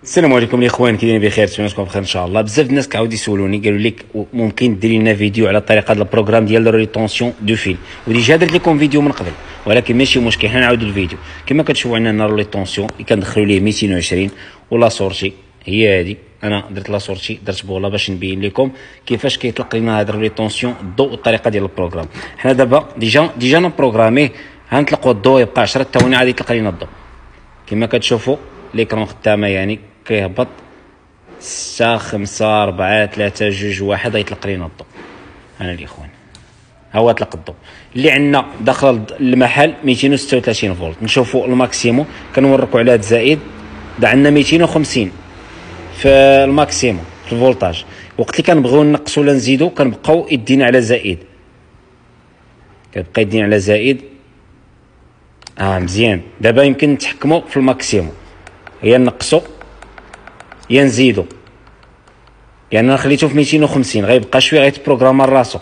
السلام عليكم الاخوان، كي دايرين بخير؟ نتمنىكم بخير ان شاء الله. بزاف الناس كيعاودوا يسولوني قالوا لك ممكن ديري لنا فيديو على طريقه هذا البروغرام ديال ريتونسيون دو فيل، وديجا درت لكم فيديو من قبل، ولكن ماشي مشكل، حنا نعاودوا الفيديو. كما كتشوفوا عندنا ريتونسيون اللي كندخلوا ليه 220 ولا سورتي هي هذه. انا درت لا سورتي، درت بولا باش نبين لكم كيفاش كيطلق لنا هذا ريتونسيون الضوء الطريقه ديال البروغرام. حنا دابا ديجا نبروغراميه، غنطلقوا الضوء يبقى 10 ثواني عاد يطلق لنا الضوء. كما كتشوفوا ليكرون خدامه، يعني كيهبط 6 5 4 3 2 1 غيطلق لينا الضوء. انا الاخوان ها هو طلق الضوء اللي عندنا داخل المحل 236 فولت. نشوفوا الماكسيموم، كنوركوا على هذا الزائد، عندنا 250 في الماكسيموم في الفولتاج. وقت اللي كنبغيو نقصوا ولا نزيدوا كنبقاو يدينا على زائد، كتبقى يدينا على زائد. مزيان. دابا يمكن نتحكموا في الماكسيموم، يا نقصوا يا نزيدوا. يعني انا خليته في 250 غيبقى شويه غيتبروغرام راسو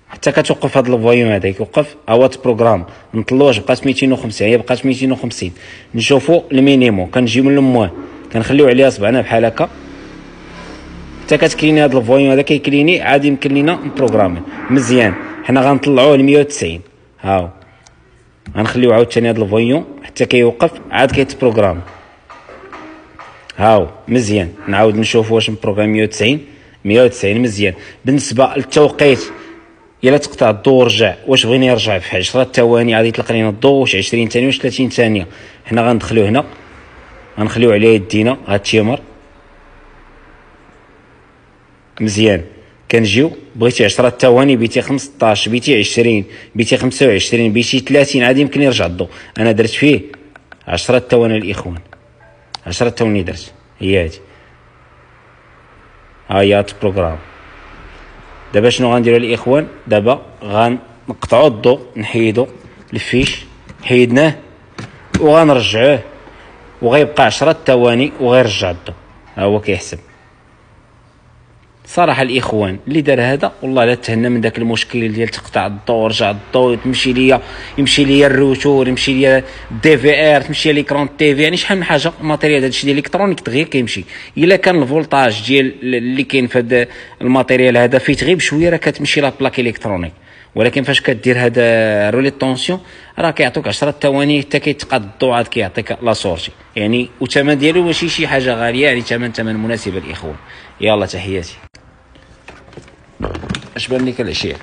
حتى كتوقف هذا الفويوم هذا يوقف. هو تبروغرام نطلوه بقات 250، هي بقات 250. نشوفوا المينيموم، كنجيو من الموان كنخليو عليها صبعنا بحال هكا حتى كتكليني هذا الفويوم هذا كيكليني عاد يمكن لينا نبروغرامي مزيان. حنا غنطلعوه ل 190، هاو غنخليو عاوتاني هذا الفويوم حتى كيوقف عاد كيتبروغرام. هاو مزيان. نعاود نشوف واش نبروغرام 190 مزيان. بالنسبه للتوقيت الا تقطع الضوء رجع، واش بغينا يرجع في 10 ثواني عاد يطلق لنا الضوء، واش 20 ثانيه واش 30 ثانيه. حنا غندخلو هنا غنخليو عليه يدينا هاد التيمر مزيان. كنجيو بغيتي 10 ثواني، بيتي 15، بيتي 20، بيتي 25، بيتي 30 عاد يمكن يرجع الضوء. انا درت فيه 10 ثواني الاخوان، 10 ثواني درت، هي هادي ها هي بروغرام. دابا شنو غنديروا الاخوان؟ دابا غنقطعوا الضوء، نحيدوا الفيش، حيدناه وغنرجعوه وغيبقى 10 ثواني وغيرجع الضوء. ها هو كيحسب. صراحه الاخوان اللي دار هذا والله لا تهنى من داك المشكل ديال تقطع الضوء ورجع الضوء، يمشي ليا الروتور، يمشي ليا دي في ار، تمشي لي كرون تي في، يعني شحال من حاجه الماتيريال هادشي ديال الالكترونيك دغيا كيمشي. الا كان الفولتاج ديال اللي كاين في هذا الماتيريال هذا فيه تغيب شويه راه كتمشي لا بلاك الكترونيك. ولكن فاش كدير هذا رولي طونسيون راه كيعطوك 10 ثواني حتى كيتقاد الضوء عاد كيعطيك لا سورتي يعني. والثمن ديالو ماشي شي حاجه غاليه، يعني ثمن مناسب الاخوان. يلا تحياتي. اش بان لك العشيه؟